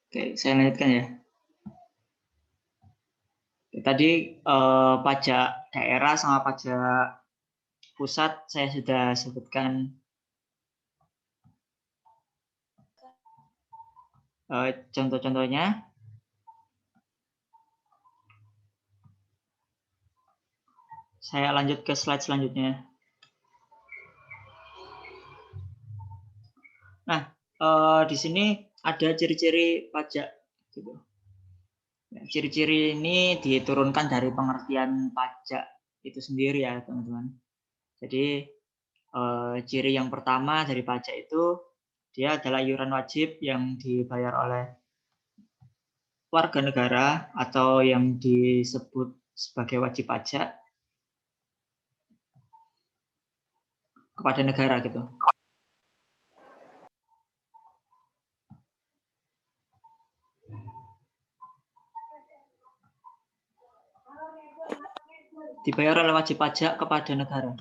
Oke, saya lanjutkan ya. Tadi pajak daerah sama pajak pusat saya sudah sebutkan contoh-contohnya. Saya lanjut ke slide selanjutnya. Nah, di sini ada ciri-ciri pajak. Gitu. Ciri-ciri ini diturunkan dari pengertian pajak itu sendiri ya, teman-teman. Jadi, ciri yang pertama dari pajak itu, dia adalah iuran wajib yang dibayar oleh warga negara atau yang disebut sebagai wajib pajak kepada negara gitu. Dibayar oleh wajib pajak kepada negara.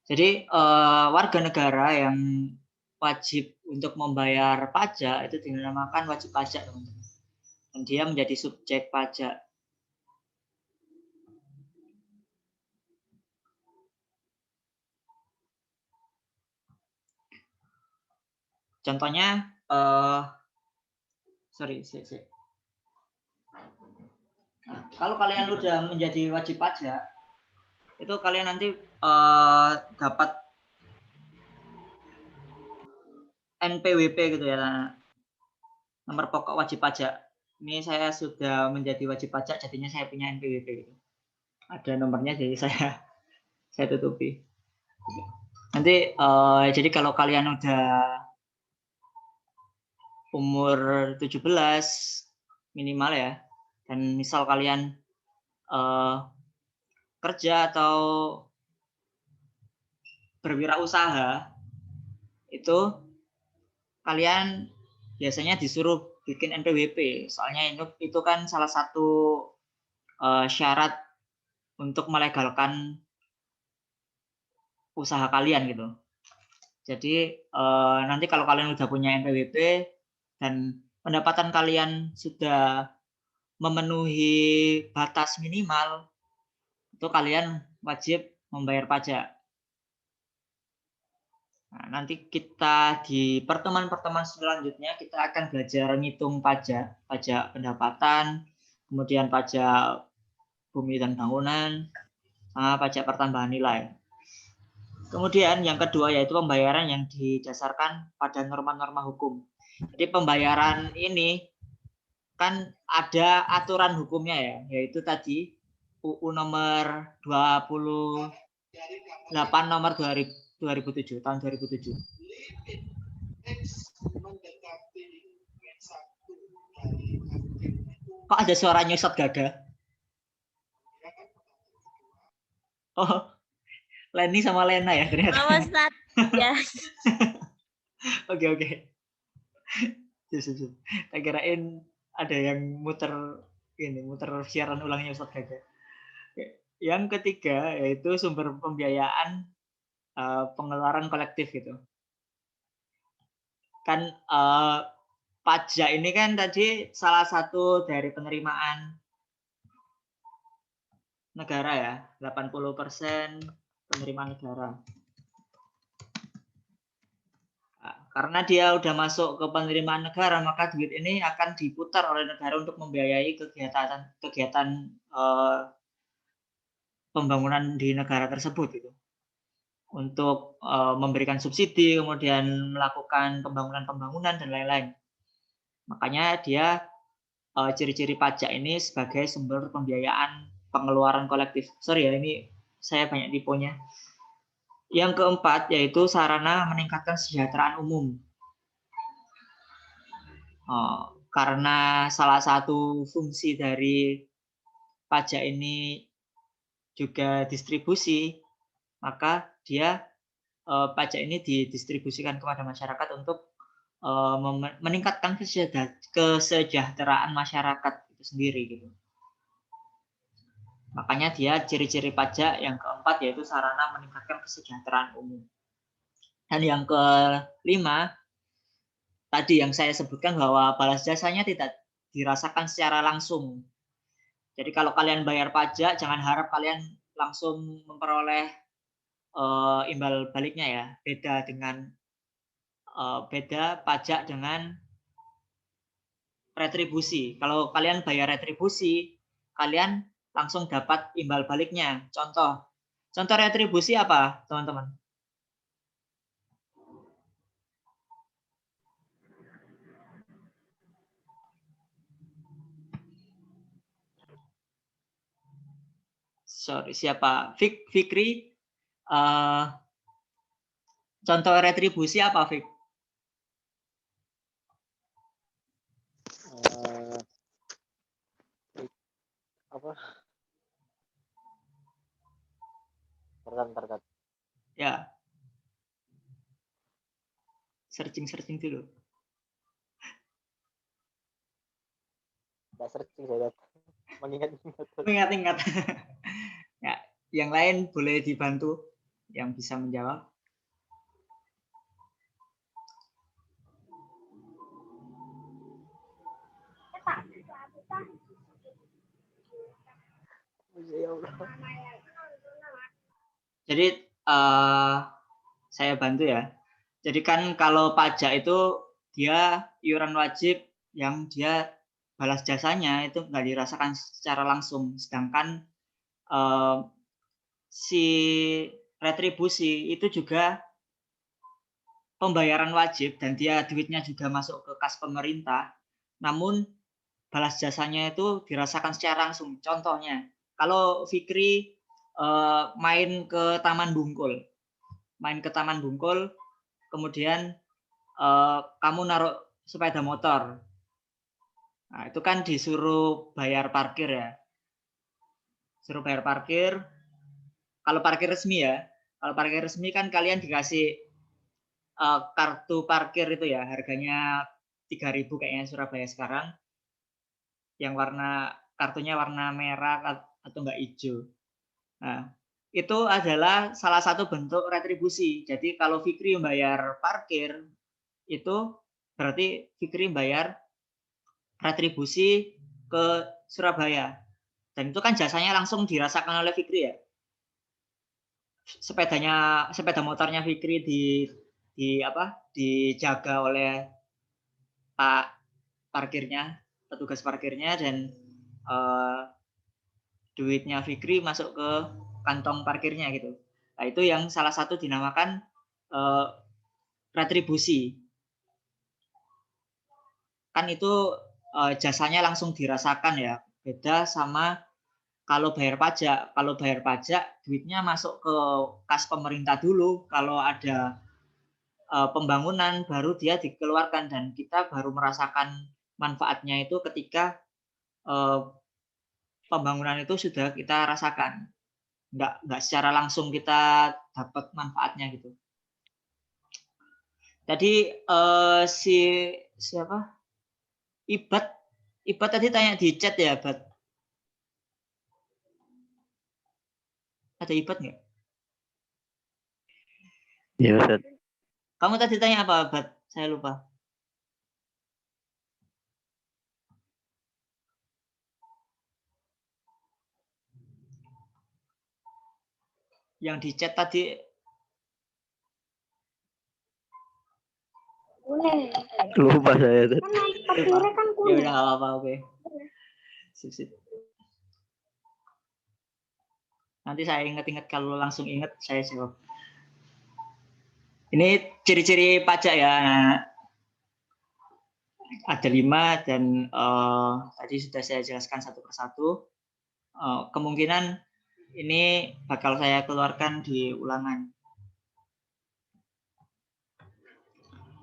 Jadi warga negara yang wajib untuk membayar pajak itu dinamakan wajib pajak, teman-teman. Dan dia menjadi subjek pajak. Contohnya, kalau kalian udah menjadi wajib pajak, itu kalian nanti dapat NPWP gitu ya, nomor pokok wajib pajak. Ini saya sudah menjadi wajib pajak, jadinya saya punya NPWP gitu. Ada nomornya, jadi saya tutupi. Nanti jadi kalau kalian udah umur 17 minimal ya, dan misal kalian kerja atau berwirausaha, itu kalian biasanya disuruh bikin NPWP. Soalnya itu kan salah satu syarat untuk melegalkan usaha kalian gitu. Jadi nanti kalau kalian udah punya NPWP dan pendapatan kalian sudah memenuhi batas minimal, itu kalian wajib membayar pajak. Nah, nanti kita di pertemuan-pertemuan selanjutnya kita akan belajar ngitung pajak pendapatan, kemudian pajak bumi dan bangunan, sama pajak pertambahan nilai. Kemudian yang kedua yaitu pembayaran yang didasarkan pada norma-norma hukum. Jadi pembayaran ini kan ada aturan hukumnya ya, yaitu tadi UU nomor 28 nomor 2007 tahun 2007. Kok ada suara nyesot gagah? Oh, Leni sama Lena ya ternyata. Ya. Oke. Tak kirain ada yang muter siaran ulangnya Ustadz Gagah. Yang ketiga yaitu sumber pembiayaan pengeluaran kolektif gitu. Kan pajak ini kan tadi salah satu dari penerimaan negara ya, 80% penerimaan negara. Karena dia udah masuk ke penerimaan negara, maka duit ini akan diputar oleh negara untuk membiayai kegiatan pembangunan di negara tersebut gitu. Untuk memberikan subsidi, kemudian melakukan pembangunan dan lain-lain. Makanya dia ciri-ciri pajak ini sebagai sumber pembiayaan pengeluaran kolektif. Sorry ya, ini saya banyak tiponya. Yang keempat yaitu sarana meningkatkan kesejahteraan umum. Karena salah satu fungsi dari pajak ini juga distribusi, maka dia pajak ini didistribusikan kepada masyarakat untuk meningkatkan kesejahteraan masyarakat itu sendiri gitu. Makanya dia ciri-ciri pajak yang keempat yaitu sarana meningkatkan kesejahteraan umum. Dan yang kelima, tadi yang saya sebutkan bahwa balas jasanya dirasakan secara langsung. Jadi kalau kalian bayar pajak, jangan harap kalian langsung memperoleh imbal baliknya ya. Beda pajak dengan retribusi. Kalau kalian bayar retribusi, kalian langsung dapat imbal baliknya. Contoh retribusi apa, teman-teman? Sorry, siapa? Fikri. Contoh retribusi apa, Fik? Apa? Bentar. Ya. Searching dulu. Nggak searching saya. Mengingat. Ya, yang lain boleh dibantu yang bisa menjawab. Jadi saya bantu ya. Jadi kan kalau pajak itu dia iuran wajib yang dia balas jasanya itu nggak dirasakan secara langsung. Sedangkan si retribusi itu juga pembayaran wajib dan dia duitnya juga masuk ke kas pemerintah. Namun balas jasanya itu dirasakan secara langsung. Contohnya, kalau Fikri main ke Taman Bungkul, kemudian kamu naruh sepeda motor. Nah, itu kan disuruh bayar parkir ya. Suruh bayar parkir. Kalau parkir resmi ya. Kalau parkir resmi kan kalian dikasih kartu parkir itu ya, harganya 3.000 kayaknya Surabaya sekarang. Yang kartunya warna merah atau enggak hijau. Nah, itu adalah salah satu bentuk retribusi. Jadi kalau Fikri membayar parkir, itu berarti Fikri membayar retribusi ke Surabaya. Dan itu kan jasanya langsung dirasakan oleh Fikri ya. Sepeda motornya Fikri dijaga oleh Pak parkirnya, petugas parkirnya, dan duitnya Fikri masuk ke kantong parkirnya gitu. Nah, itu yang salah satu dinamakan retribusi. Kan itu jasanya langsung dirasakan ya. Beda sama kalau bayar pajak. Kalau bayar pajak duitnya masuk ke kas pemerintah dulu. Kalau ada pembangunan baru dia dikeluarkan dan kita baru merasakan manfaatnya itu ketika pembangunan itu sudah kita rasakan. Nggak secara langsung kita dapat manfaatnya gitu. Tadi siapa? Ibat tadi tanya di chat ya, Bat. Ada Ibat nggak? Iya, Ustaz. Kamu tadi tanya apa, Bat? Saya lupa. Yang di chat tadi. Lupa saya. Lupa. Ya udah nggak apa-apa, oke. Sip. Nanti saya ingat-ingat, kalau langsung ingat saya jawab. Ini ciri-ciri pajak ya. Ada 5 dan tadi sudah saya jelaskan satu persatu. Kemungkinan ini bakal saya keluarkan di ulangan.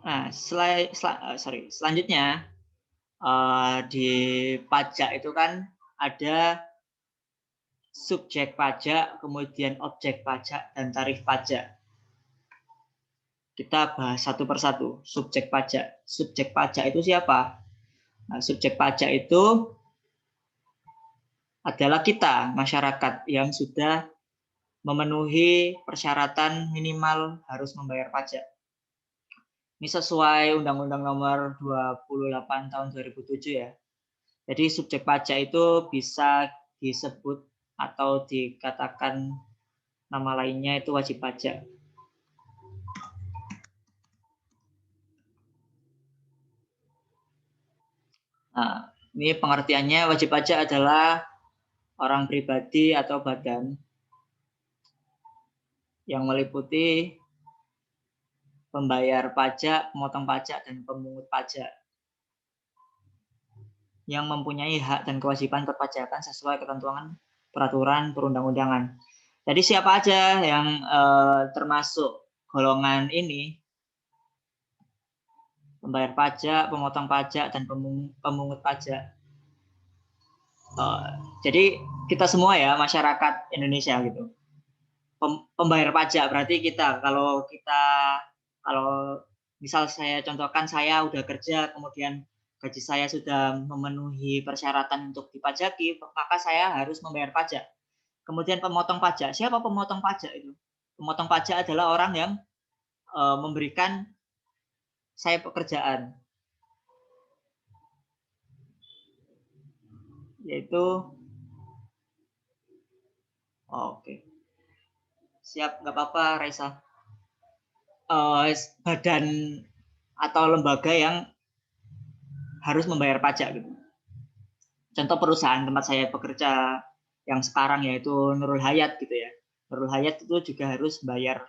Nah, selanjutnya di pajak itu kan ada subjek pajak, kemudian objek pajak, dan tarif pajak. Kita bahas satu persatu. Subjek pajak. Subjek pajak itu siapa? Nah, subjek pajak itu adalah kita, masyarakat yang sudah memenuhi persyaratan minimal harus membayar pajak. Ini sesuai Undang-Undang Nomor 28 Tahun 2007 ya. Jadi subjek pajak itu bisa disebut atau dikatakan nama lainnya itu wajib pajak. Nah, ini pengertiannya, wajib pajak adalah orang pribadi atau badan yang meliputi pembayar pajak, pemotong pajak, dan pemungut pajak yang mempunyai hak dan kewajiban perpajakan sesuai ketentuan peraturan perundang-undangan. Jadi siapa aja yang termasuk golongan ini, pembayar pajak, pemotong pajak, dan pemungut pajak. Jadi kita semua ya, masyarakat Indonesia gitu. Pembayar pajak berarti kita, kalau misal saya contohkan, saya udah kerja, kemudian gaji saya sudah memenuhi persyaratan untuk dipajaki, maka saya harus membayar pajak. Kemudian pemotong pajak, siapa pemotong pajak itu? Pemotong pajak adalah orang yang memberikan saya pekerjaan, yaitu oke. Siap, nggak apa-apa Raisa. Badan atau lembaga yang harus membayar pajak gitu. Contoh perusahaan tempat saya bekerja yang sekarang yaitu Nurul Hayat gitu ya. Nurul Hayat itu juga harus bayar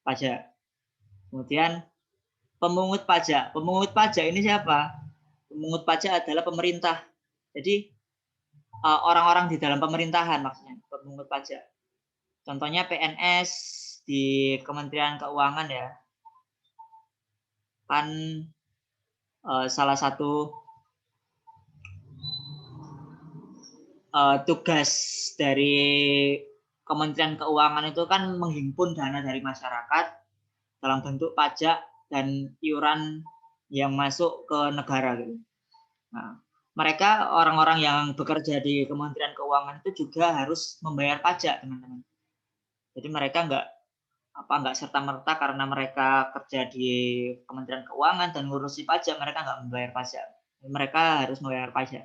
pajak. Kemudian pemungut pajak. Pemungut pajak ini siapa? Pemungut pajak adalah pemerintah. Jadi orang-orang di dalam pemerintahan maksudnya pemungut pajak. Contohnya PNS di Kementerian Keuangan ya. Kan salah satu tugas dari Kementerian Keuangan itu kan menghimpun dana dari masyarakat dalam bentuk pajak dan iuran yang masuk ke negara gitu. Nah, mereka orang-orang yang bekerja di Kementerian Keuangan itu juga harus membayar pajak, teman-teman. Jadi mereka nggak serta-merta karena mereka kerja di Kementerian Keuangan dan ngurusi pajak, mereka nggak membayar pajak. Mereka harus membayar pajak.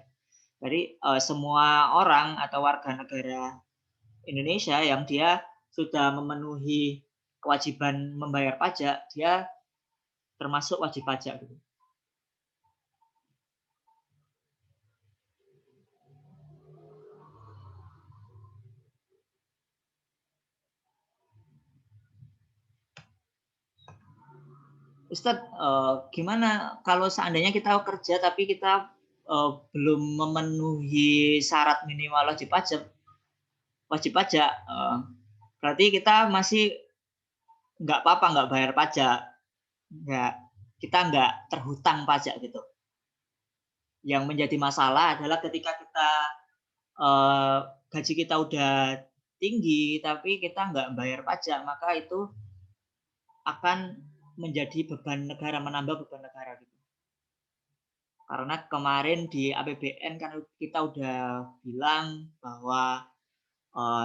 Jadi semua orang atau warga negara Indonesia yang dia sudah memenuhi kewajiban membayar pajak, dia termasuk wajib pajak gitu. Ustadz, gimana kalau seandainya kita kerja tapi kita belum memenuhi syarat minimal wajib pajak, berarti kita masih nggak apa-apa nggak bayar pajak, kita nggak terhutang pajak gitu. Yang menjadi masalah adalah ketika kita gaji kita udah tinggi tapi kita nggak bayar pajak, maka itu akan menjadi beban negara, menambah beban negara gitu. Karena kemarin di APBN kan kita udah bilang bahwa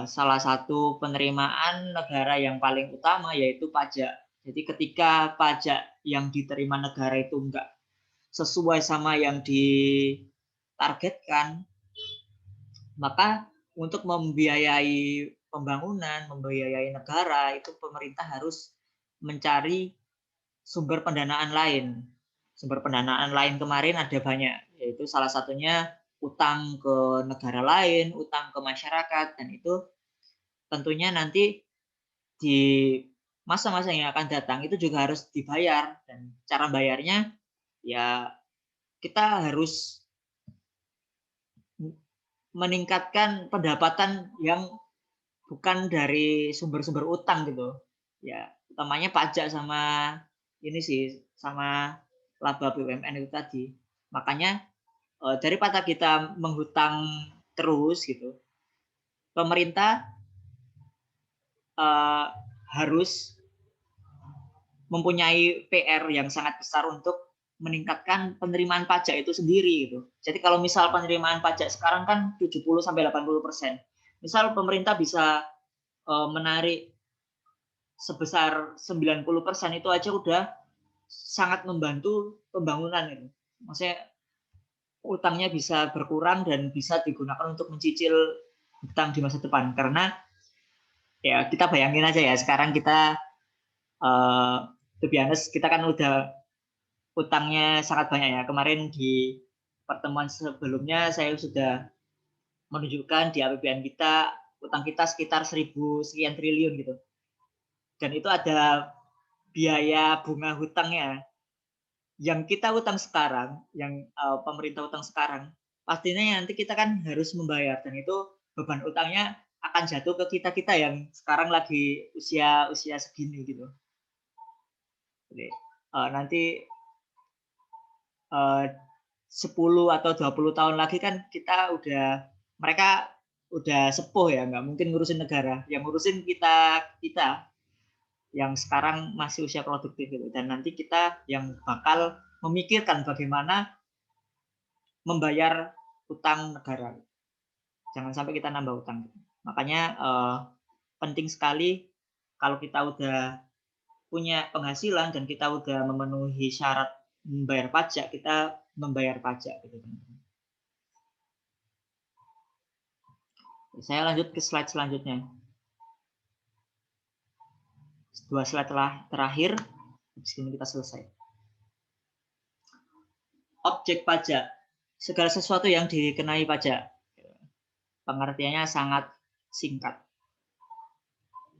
salah satu penerimaan negara yang paling utama yaitu pajak. Jadi ketika pajak yang diterima negara itu enggak sesuai sama yang ditargetkan, maka untuk membiayai pembangunan, membiayai negara, itu pemerintah harus mencari sumber pendanaan lain. Sumber pendanaan lain kemarin ada banyak, yaitu salah satunya utang ke negara lain, utang ke masyarakat, dan itu tentunya nanti di masa-masa yang akan datang itu juga harus dibayar, dan cara bayarnya ya kita harus meningkatkan pendapatan yang bukan dari sumber-sumber utang gitu. Ya, utamanya pajak sama ini sih, sama laba BUMN itu tadi. Makanya daripada kita menghutang terus gitu, pemerintah harus mempunyai PR yang sangat besar untuk meningkatkan penerimaan pajak itu sendiri gitu. Jadi kalau misal penerimaan pajak sekarang kan 70-80%. Misal pemerintah bisa menarik sebesar 90% itu aja udah sangat membantu pembangunan itu. Maksudnya utangnya bisa berkurang dan bisa digunakan untuk mencicil utang di masa depan. Karena ya kita bayangin aja ya, sekarang kita to be honest, kita kan udah utangnya sangat banyak ya. Kemarin di pertemuan sebelumnya saya sudah menunjukkan di APBN kita utang kita sekitar 1.000 sekian triliun gitu. Dan itu ada biaya bunga hutangnya. Yang kita utang sekarang, yang pemerintah utang sekarang, pastinya nanti kita kan harus membayar, dan itu beban utangnya akan jatuh ke kita yang sekarang lagi usia segini gitu. Jadi nanti 10 atau 20 tahun lagi kan mereka udah sepuh ya, nggak mungkin ngurusin negara, yang ngurusin kita yang sekarang masih usia produktif gitu. Dan nanti kita yang bakal memikirkan bagaimana membayar utang negara. Jangan sampai kita nambah utang. Makanya penting sekali kalau kita udah punya penghasilan dan kita udah memenuhi syarat membayar pajak, kita membayar pajak gitu. Saya lanjut ke slide selanjutnya. 2 slide terakhir, habis ini kita selesai. Objek pajak, segala sesuatu yang dikenai pajak. Pengertiannya sangat singkat.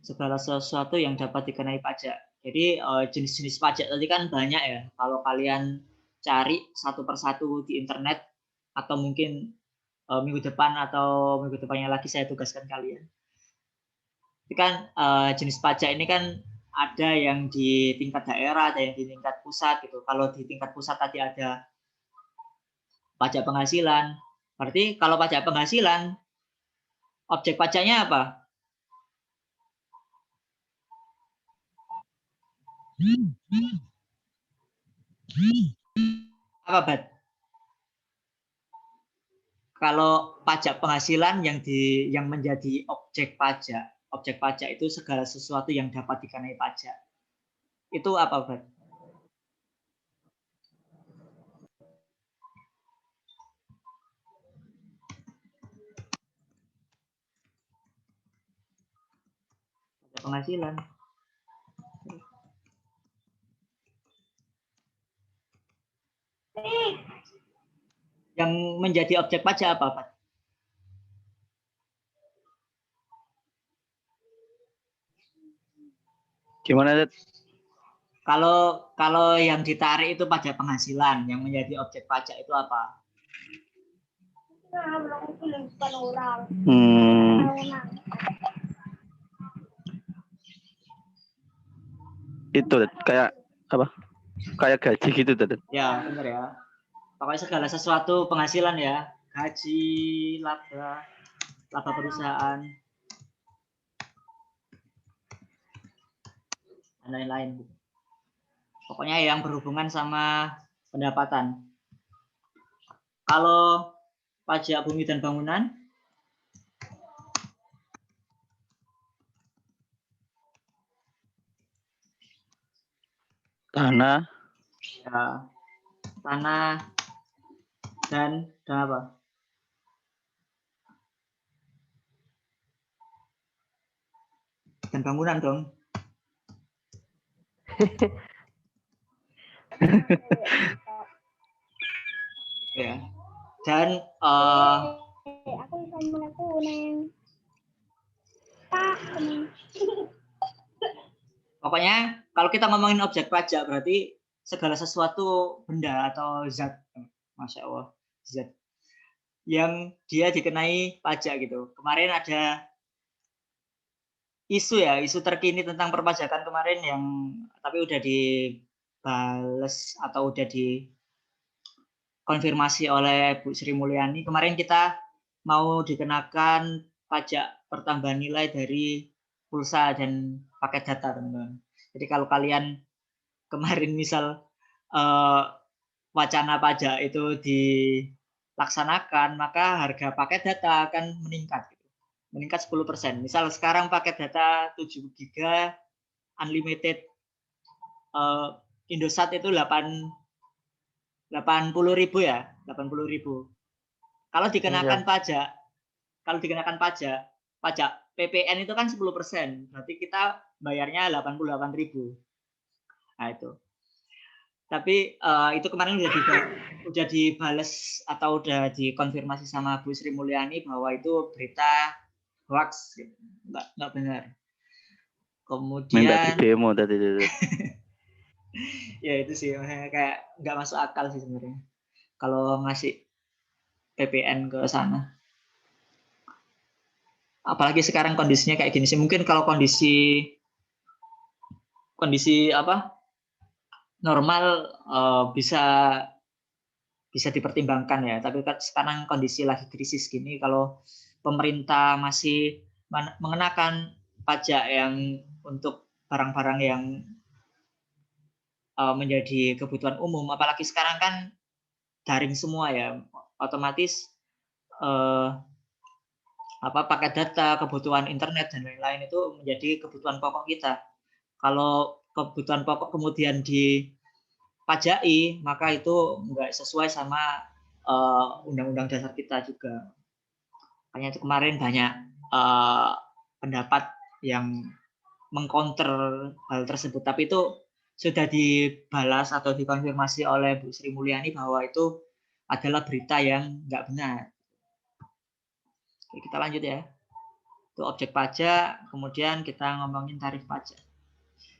Segala sesuatu yang dapat dikenai pajak. Jadi jenis-jenis pajak tadi kan banyak ya. Kalau kalian cari satu persatu di internet, atau mungkin minggu depan atau minggu depannya lagi saya tugaskan kalian. Ini kan jenis pajak ini kan ada yang di tingkat daerah, ada yang di tingkat pusat gitu. Kalau di tingkat pusat tadi ada pajak penghasilan. Berarti kalau pajak penghasilan, objek pajaknya apa? Apa, Bat? Kalau pajak penghasilan yang menjadi objek pajak itu segala sesuatu yang dapat dikenai pajak. Itu apa, Bat? Pajak penghasilan. Yang menjadi objek pajak apa, Pak? Gimana, Dad? Kalau yang ditarik itu pajak penghasilan, yang menjadi objek pajak itu apa? Itu, Dad. Kayak apa? Kayak gaji gitu, Dad. Ya, benar ya. Pokoknya segala sesuatu penghasilan ya, gaji, laba perusahaan, dan lain-lain. Pokoknya yang berhubungan sama pendapatan. Kalau pajak bumi dan bangunan, Tanah, ya, tanah dan apa? Dan bangunan dong. Ya. Dan aku sama kuning. Pokoknya kalau kita ngomongin objek pajak berarti segala sesuatu benda atau zat, Masya Allah, zat yang dia dikenai pajak gitu. Kemarin ada isu terkini tentang perpajakan kemarin yang tapi udah dibales atau udah dikonfirmasi oleh Bu Sri Mulyani. Kemarin kita mau dikenakan pajak pertambahan nilai dari pulsa dan paket data, teman-teman. Jadi kalau kalian kemarin misal wacana pajak itu dilaksanakan, maka harga paket data akan meningkat. Meningkat 10%. Misal sekarang paket data 7 GB unlimited Indosat itu 8 80.000 ya, 80.000. Kalau dikenakan pajak, pajak PPN itu kan 10%, berarti kita bayarnya 88.000. Nah itu. Tapi itu kemarin udah dibales atau udah dikonfirmasi sama Bu Sri Mulyani bahwa itu berita hoax, nggak benar. Kemudian minta di demo tadi itu. Ya itu sih kayak nggak masuk akal sih sebenarnya kalau ngasih PPN ke sana. Apalagi sekarang kondisinya kayak gini sih. Mungkin kalau kondisi apa normal bisa dipertimbangkan ya. Tapi sekarang kondisi lagi krisis gini, kalau pemerintah masih mengenakan pajak yang untuk barang-barang yang menjadi kebutuhan umum, apalagi sekarang kan daring semua ya, otomatis paket data, kebutuhan internet dan lain-lain itu menjadi kebutuhan pokok kita. Kalau kebutuhan pokok kemudian dipajai, maka itu nggak sesuai sama undang-undang dasar kita juga. Makanya itu kemarin banyak pendapat yang mengcounter hal tersebut, tapi itu sudah dibalas atau dikonfirmasi oleh Bu Sri Mulyani bahwa itu adalah berita yang nggak benar. Oke, kita lanjut ya. Itu objek pajak, kemudian kita ngomongin tarif pajak.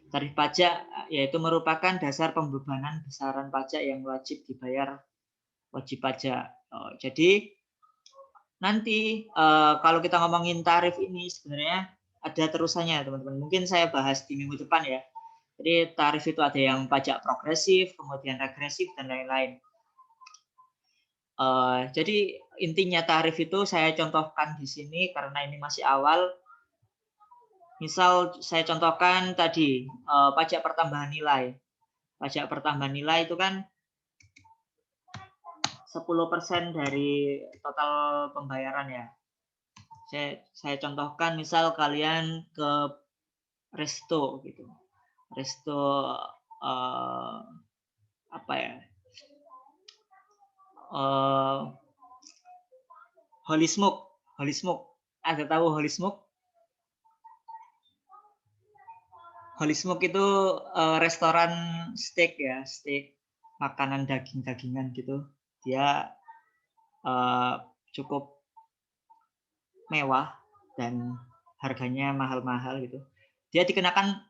Tarif pajak yaitu merupakan dasar pembebanan besaran pajak yang wajib dibayar wajib pajak. Jadi nanti kalau kita ngomongin tarif ini sebenarnya ada terusannya teman-teman. Mungkin saya bahas di minggu depan ya. Jadi tarif itu ada yang pajak progresif, kemudian regresif dan lain-lain. Jadi intinya tarif itu saya contohkan di sini karena ini masih awal. Misal saya contohkan tadi pajak pertambahan nilai. Pajak pertambahan nilai itu kan 10% dari total pembayaran ya. Saya contohkan misal kalian ke resto gitu. Resto apa ya? Holy Smoke. Ada tahu Holy Smoke? Holy Smoke itu restoran steak ya, steak, makanan daging-dagingan gitu. Dia cukup mewah dan harganya mahal-mahal gitu. Dia dikenakan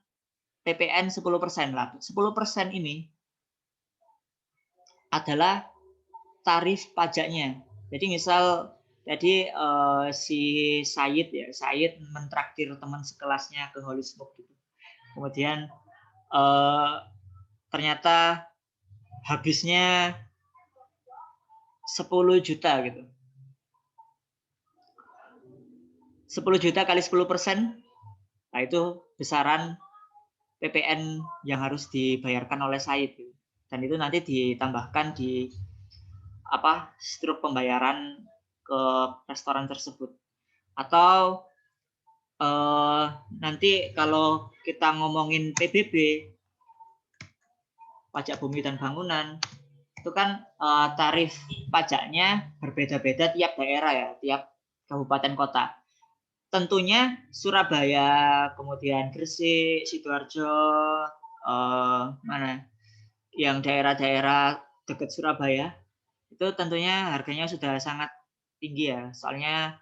PPN 10% lah. 10% ini adalah tarif pajaknya. Jadi misal tadi si Sayid mentraktir teman sekelasnya ke Holy Smoke gitu. Kemudian ternyata habisnya 10 juta gitu. 10 juta kali 10%, nah itu besaran PPN yang harus dibayarkan oleh Sayid. Dan itu nanti ditambahkan di struk pembayaran ke restoran tersebut. Atau nanti kalau kita ngomongin PBB, pajak bumi dan bangunan, itu kan tarif pajaknya berbeda-beda tiap daerah ya, tiap kabupaten kota. Tentunya Surabaya, kemudian Gresik, Sidoarjo, yang daerah-daerah dekat Surabaya, itu tentunya harganya sudah sangat tinggi ya. Soalnya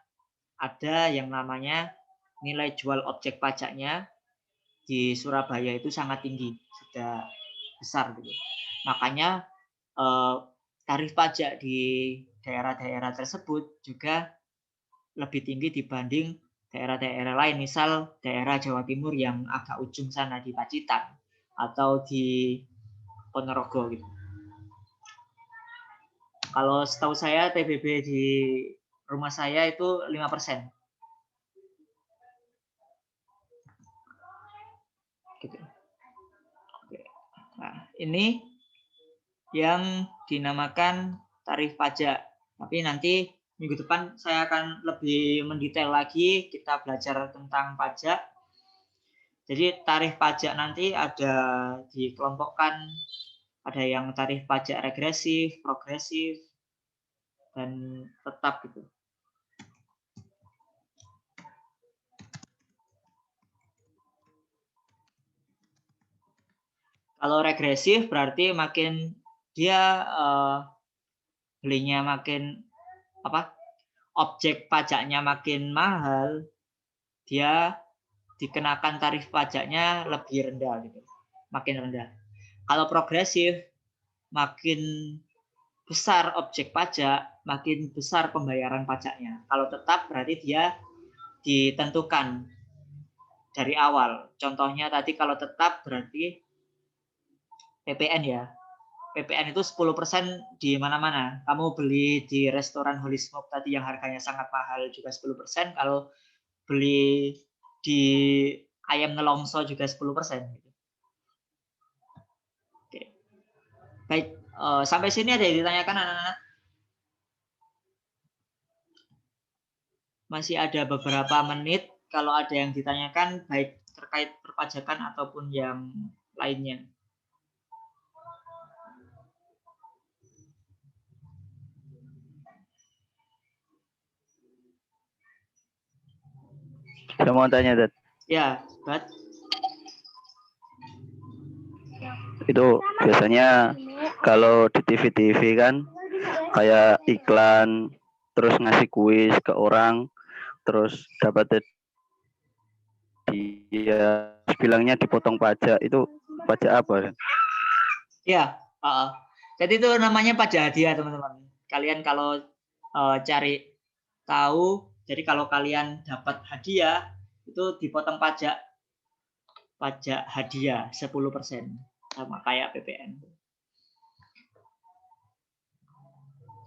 ada yang namanya nilai jual objek pajaknya di Surabaya itu sangat tinggi, sudah besar gitu. Makanya tarif pajak di daerah-daerah tersebut juga lebih tinggi dibanding daerah-daerah lain. Misal daerah Jawa Timur yang agak ujung sana di Pacitan atau di Ponorogo gitu. Kalau setahu saya TBB di rumah saya itu 5%. Gitu. Oke. Nah, ini yang dinamakan tarif pajak. Tapi nanti minggu depan saya akan lebih mendetail lagi, kita belajar tentang pajak. Jadi tarif pajak nanti ada dikelompokkan Ada yang tarif pajak regresif, progresif, dan tetap gitu. Kalau regresif berarti makin dia belinya makin objek pajaknya makin mahal, dia dikenakan tarif pajaknya lebih rendah gitu, makin rendah. Kalau progresif, makin besar objek pajak, makin besar pembayaran pajaknya. Kalau tetap berarti dia ditentukan dari awal. Contohnya tadi kalau tetap berarti PPN ya. PPN itu 10% di mana-mana. Kamu beli di restoran Holy Smoke tadi yang harganya sangat mahal juga 10%. Kalau beli di ayam nelongso juga 10%. Oke. Baik, sampai sini ada yang ditanyakan anak-anak? Masih ada beberapa menit. Kalau ada yang ditanyakan, baik terkait perpajakan ataupun yang lainnya. Saya mau tanya, Dad. Ya, Bat. Itu biasanya kalau di TV-TV kan kayak iklan, terus ngasih kuis ke orang, terus dapat dia bilangnya dipotong pajak. Itu pajak apa? Ya, jadi itu namanya pajak hadiah, teman-teman. Kalian kalau cari tahu, jadi kalau kalian dapat hadiah, itu dipotong pajak hadiah 10%, sama kayak PPN.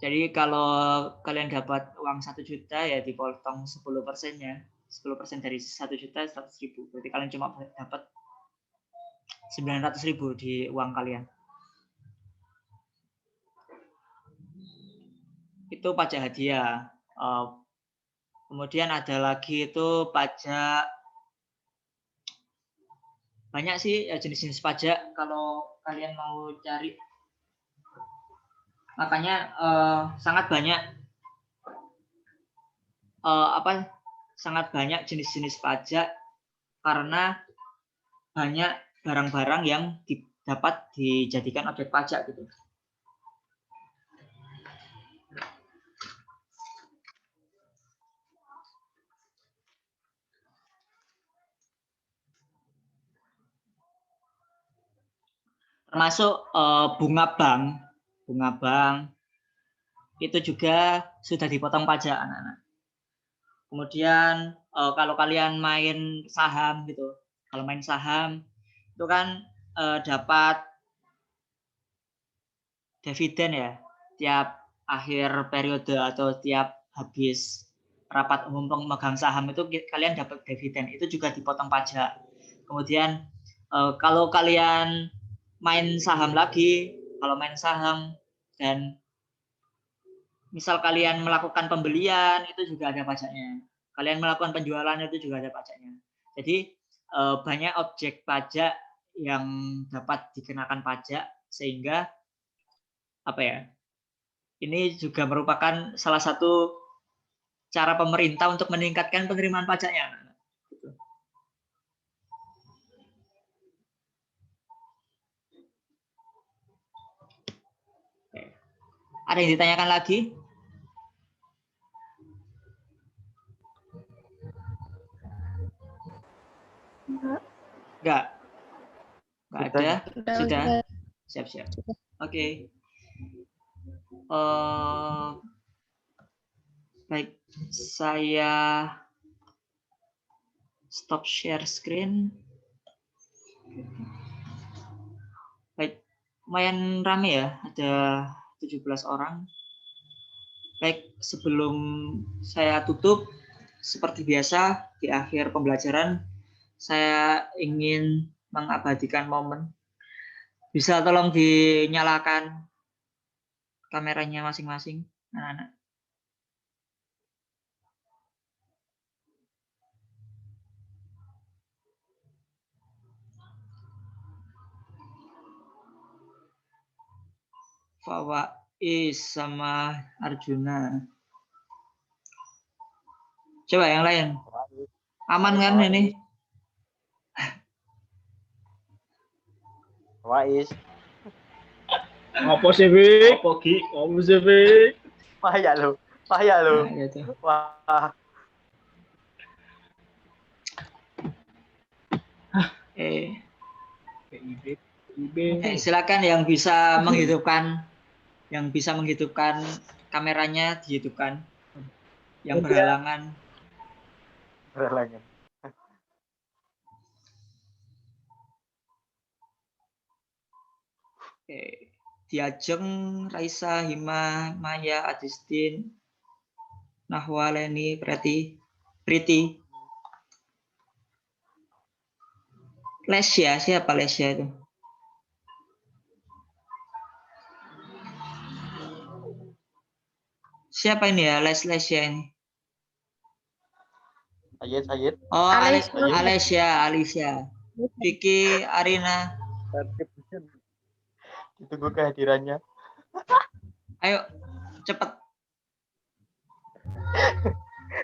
Jadi kalau kalian dapat uang 1 juta ya dipotong 10%-nya. 10% dari 1 juta 100.000. Berarti kalian cuma dapat 900.000 di uang kalian. Itu pajak hadiah. Kemudian ada lagi itu pajak, banyak sih jenis-jenis pajak kalau kalian mau cari. Makanya sangat banyak sangat banyak jenis-jenis pajak karena banyak barang-barang yang dapat dijadikan objek pajak gitu. Termasuk bunga bank itu juga sudah dipotong pajak anak-anak. Kemudian kalau kalian main saham gitu, kalau main saham itu kan dapat dividen ya, tiap akhir periode atau tiap habis rapat umum pemegang saham itu kalian dapat dividen, itu juga dipotong pajak. Kemudian kalau kalian main saham lagi, kalau main saham dan misal kalian melakukan pembelian itu juga ada pajaknya. Kalian melakukan penjualan itu juga ada pajaknya. Jadi banyak objek pajak yang dapat dikenakan pajak sehingga ini juga merupakan salah satu cara pemerintah untuk meningkatkan penerimaan pajaknya. Oke. Ada yang ditanyakan lagi? Enggak ada. Sudah. Siap-siap. Oke. Baik, saya stop share screen. Baik, lumayan rame ya, ada 17 orang. Baik, sebelum saya tutup, seperti biasa di akhir pembelajaran, saya ingin mengabadikan momen. Bisa tolong dinyalakan kameranya masing-masing, anak-anak. Fawaiz sama Arjuna. Coba yang lain. Aman kan ini? Fawaiz. Apa sih, Bik? Apa sih, Bik? Payah lo. Payah lo. Nah, gitu. Wah. Silakan yang bisa menghidupkan kameranya dihidupkan. Yang berhalangan. Berhalangan. Diajeng, Raisa, Hima, Maya, Adistin, Nahwa, Leni, Priti. Lesya, siapa Lesya itu? Siapa ini ya Lesya ini? Sayid. Oh, Alicia. Vicky, Arina. Ditunggu kehadirannya. Ayo, cepet.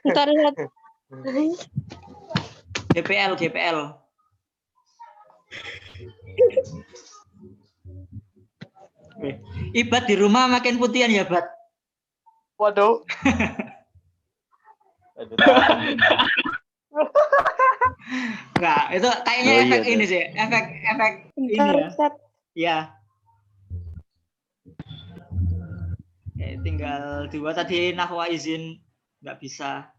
Bentar, lihat. GPL. Ibat di rumah makin putihan ya, Bat? Waduh. Enggak, itu kayaknya Oh, efek iya, ini sih, efek ini Bentar, ya. Ustaz. Ya. Tinggal 2 tadi Nahwa izin nggak bisa.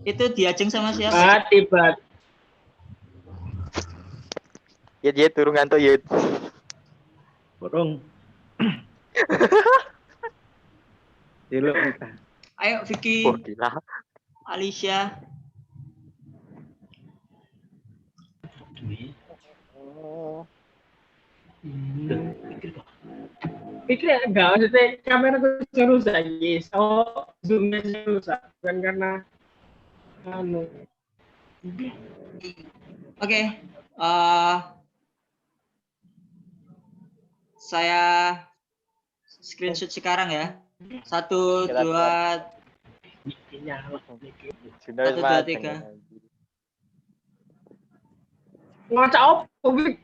Itu diajeng sama siapa? Tiba. Ya turun ngantuk ya. Burung. Dulu. Ayo Vicky, Oh, gila. Alicia. Pikir enggak, maksudnya kamera tuh rusak, yes. Oh, zoomnya rusak, bukan karena Oke. Saya screenshot sekarang ya. 1, 2, 3. ngaca apa, Bik?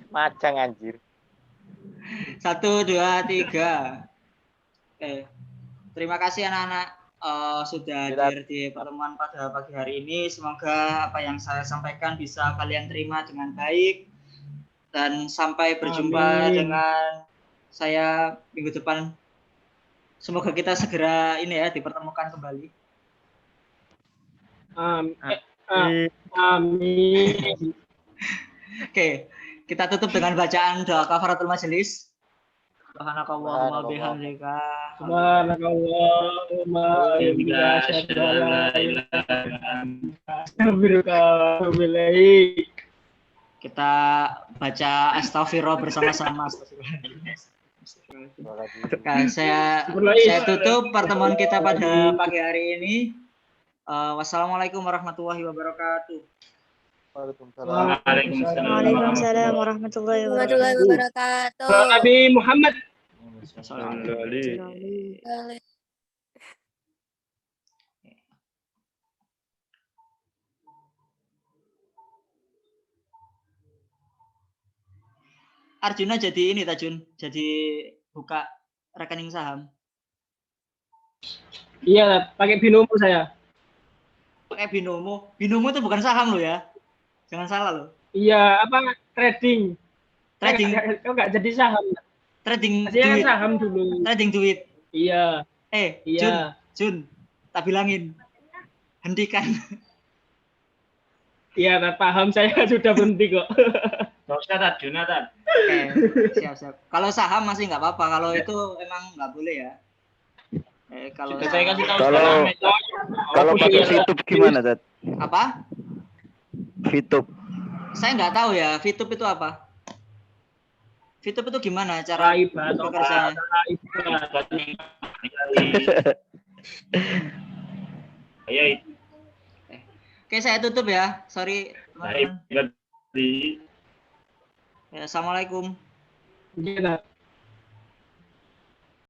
Macang anjir. 1, 2, 3. Oke. Terima kasih anak-anak sudah hadir di pertemuan pada pagi hari ini. Semoga apa yang saya sampaikan bisa kalian terima dengan baik. Dan sampai berjumpa dengan saya minggu depan. Semoga kita segera ini ya dipertemukan kembali. Amin. Oke, kita tutup dengan bacaan doa kafaratul majelis. Subhanakallahumma bihamdika. Subhanakallahumma wa bihamdika. Kita baca astagfirullah bersama-sama. Nah, saya tutup pertemuan kita pada pagi hari ini. Wassalamualaikum warahmatullahi wabarakatuh. Waalaikumsalam warahmatullahi wabarakatuh. Nabi Muhammad. Arjuna jadi ini Tajun, jadi buka rekening saham. Iya, pakai binomo saya. Pakai binomo. Binomo itu bukan saham lo ya. Jangan salah lo. Iya, apa trading. Trading. Enggak jadi saham. Trading Saya duit. saham dulu. Trading duit. Iya. Iya. Jun, tak bilangin. Hentikan. Iya, paham saya sudah berhenti kok. Nggak usah Arjuna, Tad. Oke, siap. Kalau saham masih nggak apa-apa. Kalau itu emang nggak boleh ya. Kalau saya kasih tahu Kalau pakai VTube gimana, Tad? apa? VTube. Saya nggak tahu ya. VTube itu apa? VTube itu gimana cara bekerjanya? Ayo. Oke, saya tutup ya. Sorry, teman-teman. Ya, assalamualaikum. Iya, Tat.